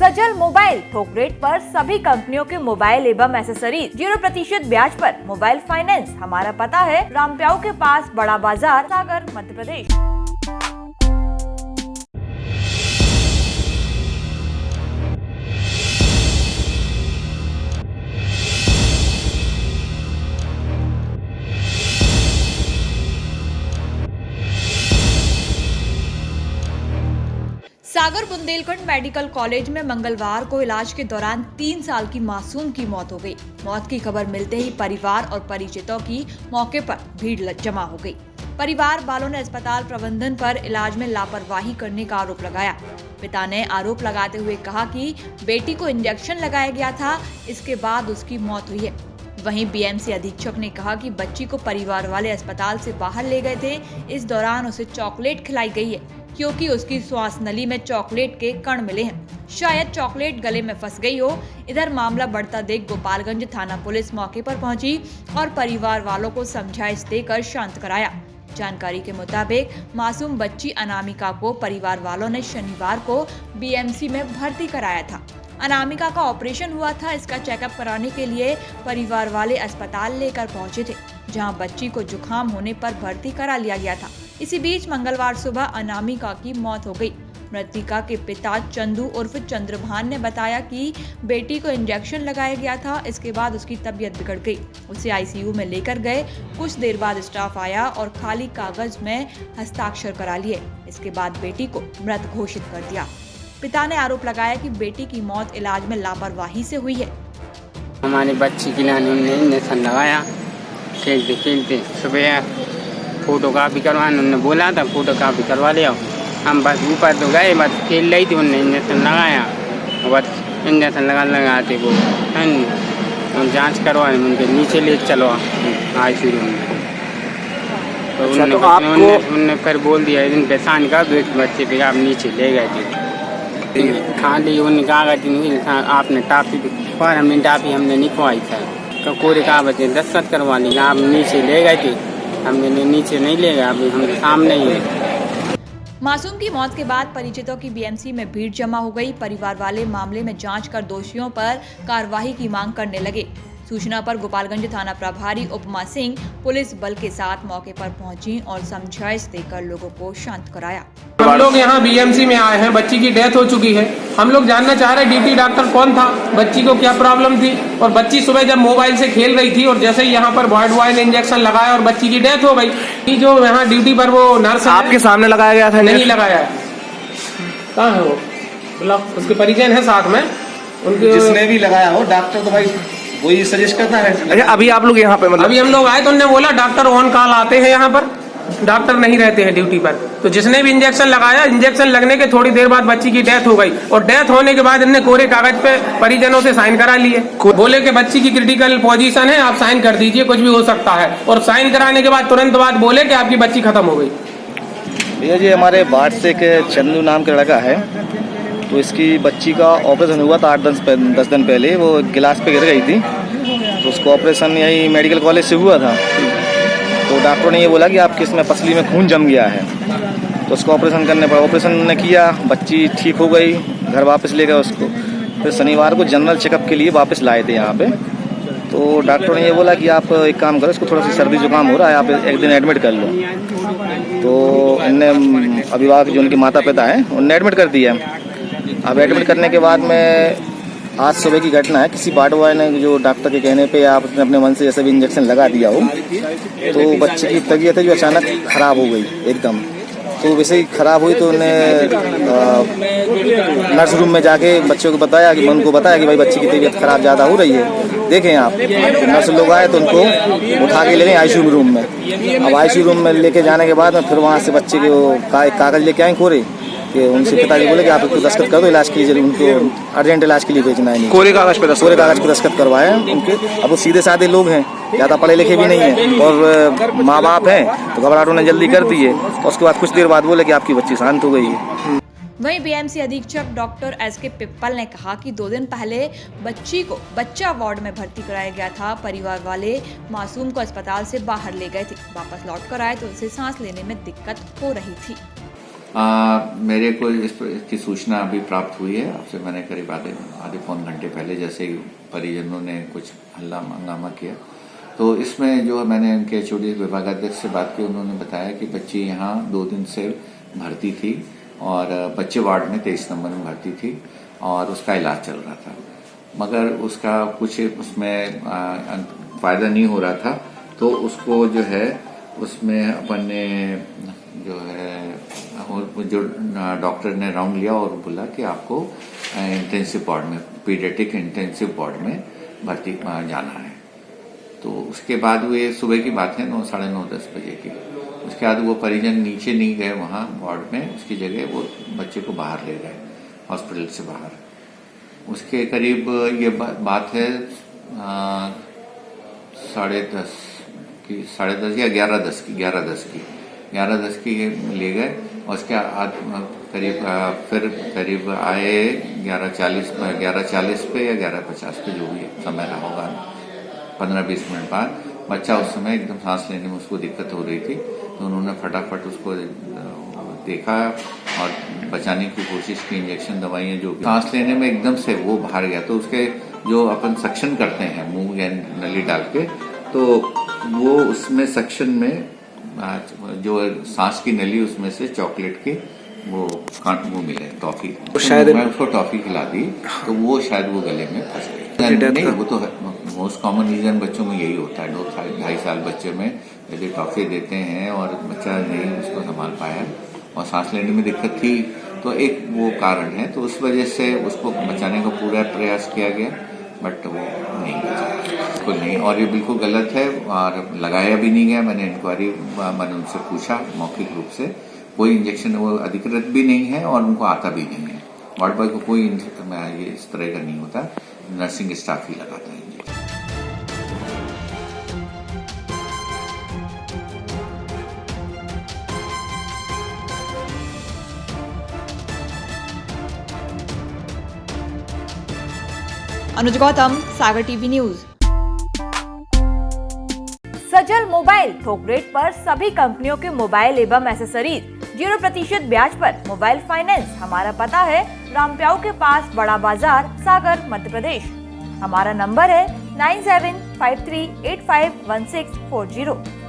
सजल mobile थोक rate पर सभी कंपनियों के मोबाइल एवं एसेसरीज 0% ब्याज पर मोबाइल फाइनेंस। हमारा पता है रामप्याऊ के पास, बड़ा बाजार, सागर, मध्य प्रदेश। सागर बुंदेलखंड मेडिकल कॉलेज में मंगलवार को इलाज के दौरान 3 साल की मासूम की मौत हो गई। मौत की खबर मिलते ही परिवार और परिचितों की मौके पर भीड़ जमा हो गई। परिवार वालों ने अस्पताल प्रबंधन पर इलाज में लापरवाही करने का आरोप लगाया। पिता ने आरोप लगाते हुए कहा कि बेटी को इंजेक्शन लगाया गया था, इसके बाद उसकी मौत हुई है। वहीं बीएमसी अधीक्षक ने कहा कि बच्ची को परिवार वाले अस्पताल से बाहर ले गए थे। इस दौरान उसे चॉकलेट खिलाई गई है क्योंकि उसकी श्वास नली में चॉकलेट के कण मिले हैं। शायद चॉकलेट गले में फंस गई हो। इधर मामला बढ़ता देख गोपालगंज थाना पुलिस मौके पर पहुंची और परिवार वालों को समझाइश देकर शांत कराया। जानकारी के मुताबिक मासूम बच्ची अनामिका को परिवार वालों ने शनिवार को बीएमसी में भर्ती कराया था। अनामिका का ऑपरेशन हुआ था। इसका चेकअप कराने के लिए परिवार वाले अस्पताल लेकर पहुंचे थे, जहां बच्ची को जुकाम होने पर भर्ती करा लिया गया था। इसी बीच मंगलवार सुबह अनामिका की मौत हो गई। मृतका के पिता चंदू उर्फ चंद्रभान ने बताया कि बेटी को इंजेक्शन लगाया गया था। इसके बाद उसकी तबीयत बिगड़ गई। उसे आईसीयू में लेकर गए। कुछ देर बाद स्टाफ आया और खाली कागज में हस्ताक्षर करा लिए। इसके बाद बेटी को मृत घोषित कर दिया। पिता ने आरोप लगाया कि बेटी की मौत इलाज में लापरवाही से हुई है। हमारी बच्ची की नानी ने इंजेक्शन लगाया, खेलते खेलते सुबह फोटो कापी करवाने उन्होंने बोला था, फोटो कापी करवा लिया। हम बस ऊपर तो गए, बस खेल रही थी, उन्होंने इंजेक्शन लगाया। बस इंजेक्शन लगाते वो जांच करवाए, उनके नीचे ले चलो आईसीयू में। तो उन्होंने फिर बोल दिया इन परेशान कर दो इस बच्चे पे, आप नीचे ले गए थे। खाली उन्होंने कागज नहीं था, आपने टापी पर हमने टापी हमने निकलवाई था, तो कोरे कागज दस्तखत करवा ली। आप नीचे ले गए थे, हमने नीचे नहीं ले गए, अभी हम सामने ही है। मासूम की मौत के बाद परिचितों की बीएमसी में भीड़ जमा हो गई। परिवार वाले मामले में जांच कर दोषियों पर कार्रवाई की मांग करने लगे। सूचना पर गोपालगंज थाना प्रभारी उपमा सिंह पुलिस बल के साथ मौके पर पहुंची और समझाइश देकर लोगों को शांत कराया। हम लोग यहाँ बीएमसी में आए हैं, बच्ची की डेथ हो चुकी है। हम लोग जानना चाह रहे हैं ड्यूटी डॉक्टर कौन था, बच्ची को क्या प्रॉब्लम थी। और बच्ची सुबह जब मोबाइल से खेल रही थी और जैसे ही यहाँ पर बॉयड बॉय ने इंजेक्शन लगाया और बच्ची की डेथ हो गई। जो यहाँ ड्यूटी पर वो नर्स आपके सामने लगाया गया था? नहीं लगाया है। कहाँ है वो? मतलब उसके परिजन है साथ में उनके, जिसने भी लगाया हो डॉक्टर तो भाई वही सजेस्ट करता है। अच्छा, अभी आप लोग यहाँ पे मतलब अभी हम लोग आए तो उन्होंने बोला डॉक्टर ऑन कॉल आते हैं, यहाँ पर डॉक्टर नहीं रहते हैं ड्यूटी पर। तो जिसने भी इंजेक्शन लगाया, इंजेक्शन लगने के थोड़ी देर बाद बच्ची की डेथ हो गई और डेथ होने के बाद इन्होंने कोरे कागज पे परिजनों से साइन करा लिए। बोले कि बच्ची की क्रिटिकल पोजीशन है, आप साइन कर दीजिए, कुछ भी हो सकता है। और साइन कराने के बाद तुरंत बाद बोले कि आपकी बच्ची खत्म हो गई। भैया जी हमारे वार्ड से एक चंदू नाम का लड़का है, तो इसकी बच्ची का ऑपरेशन हुआ था 8-10 दिन पहले। वो गिलास पे गिर गई थी, तो उसको ऑपरेशन यही मेडिकल कॉलेज से हुआ था। तो डॉक्टर ने ये बोला कि आपकी इसमें पसली में खून जम गया है, तो उसको ऑपरेशन करने पर ऑपरेशन ने किया। बच्ची ठीक हो गई, घर वापस ले गए उसको। फिर शनिवार को जनरल चेकअप के लिए वापस लाए थे यहाँ पे। तो डॉक्टर ने ये बोला कि आप एक काम करो, इसको थोड़ा सा सर्दी जुकाम हो रहा है, आप एक दिन एडमिट कर लो। तो इनने अभिभावक जो उनके माता पिता हैं उनने एडमिट कर दिया। अब एडमिट करने के बाद में आज सुबह की घटना है, किसी वार्ड बॉय ने जो डॉक्टर के कहने पे आपने अपने मन से जैसे भी इंजेक्शन लगा दिया हो, तो बच्चे की तबीयत है जो अचानक खराब हो गई एकदम। तो वैसे ही खराब हुई तो उन्हें नर्स रूम में जाके बच्चों को बताया कि उनको बताया कि भाई बच्ची की तबीयत खराब ज़्यादा हो रही है, देखें आप। नर्स लोग आए तो उनको उठा के ले गए आईसीयू रूम में। अब आईसीयू रूम में लेके जाने के बाद में फिर वहाँ से बच्चे के वो कागज लेके आए कोरे कि उनसे पिताजी बोले कि आप उसको दस्तखत कर दो इलाज के लिए, उनको अर्जेंट इलाज के लिए भेजना है। कोरे कागज पे दस्तखत करवाए उनके। अब वो सीधे साधे लोग हैं, ज़्यादा पढ़े लिखे भी नहीं हैं और माँ बाप हैं, तो घबराहट उन्हें जल्दी कर दी है। और उसके बाद कुछ देर बाद बोले कि आपकी बच्ची शांत हो गई है। वहीं बीएमसी अधीक्षक डॉक्टर एसके पिप्पल ने कहा कि 2 दिन पहले बच्ची को बच्चा वार्ड में भर्ती कराया गया था। परिवार वाले मासूम को अस्पताल से बाहर ले गए थे। वापस लौट कर आए तो उसे सांस लेने में दिक्कत हो रही थी। मेरे को इसकी सूचना अभी प्राप्त हुई है। आपसे मैंने करीब आधे पौन घंटे पहले जैसे ही परिजनों ने कुछ हल्ला हंगामा किया, तो इसमें जो मैंने उनके एचओडी विभागाध्यक्ष से बात की, उन्होंने बताया कि बच्ची यहाँ 2 दिन से भर्ती थी और बच्चे वार्ड में 23 नंबर में भर्ती थी और उसका इलाज चल रहा था, मगर उसका कुछ उसमें फायदा नहीं हो रहा था, तो उसको जो है उसमें अपन ने जो है जो डॉक्टर ने राउंड लिया और बोला कि आपको इंटेंसिव वार्ड में, पीडियाट्रिक इंटेंसिव वार्ड में भर्ती जाना है। तो उसके बाद वो ये सुबह की बात है 9, साढ़े 9, 10 बजे की। उसके बाद वो परिजन नीचे नहीं गए वहाँ वार्ड में, उसकी जगह वो बच्चे को बाहर ले गए हॉस्पिटल से बाहर। उसके करीब ये बात है 10:30 या 11:10 की ले गए और उसके करीब आए 11:40 पे या 11:50 पे, जो भी समय रहा होगा, 15-20 मिनट बाद। बच्चा उस समय एकदम सांस लेने में उसको दिक्कत हो रही थी, तो उन्होंने फटाफट उसको देखा और बचाने की कोशिश की, इंजेक्शन दवाइयाँ जो भी। सांस लेने में एकदम से वो बाहर गया, तो उसके जो अपन सक्शन करते हैं मुंह या नली डाल के, तो वो उसमें सक्शन में जो सांस की नली, उसमें से चॉकलेट के वो मिले टॉफी, तो शायद मैं उसको टॉफी खिला दी, तो वो शायद वो गले में फंस गई। नहीं, वो तो मोस्ट कॉमन रीजन बच्चों में यही होता है। 2-2.5 साल बच्चे में यदि टॉफी देते हैं और बच्चा नहीं उसको संभाल पाया और सांस लेने में दिक्कत थी, तो एक वो कारण है। तो उस वजह से उसको बचाने का पूरा प्रयास किया गया, बट वो नहीं बचा, बिल्कुल नहीं। और ये बिल्कुल गलत है और लगाया भी नहीं गया। मैंने उनसे पूछा मौखिक रूप से, कोई इंजेक्शन वो अधिकृत भी नहीं है और उनको आता भी नहीं है। वार्ड बॉय को कोई ये इस तरह का नहीं होता, नर्सिंग स्टाफ ही लगाता है इंजेक्शन। अनुज गौतम, सागर टीवी न्यूज। सजल मोबाइल थोक रेट पर सभी कंपनियों के मोबाइल एवं एसेसरीज 0% ब्याज पर मोबाइल फाइनेंस। हमारा पता है रामप्याऊ के पास, बड़ा बाजार, सागर, मध्य प्रदेश। हमारा नंबर है 9753851640।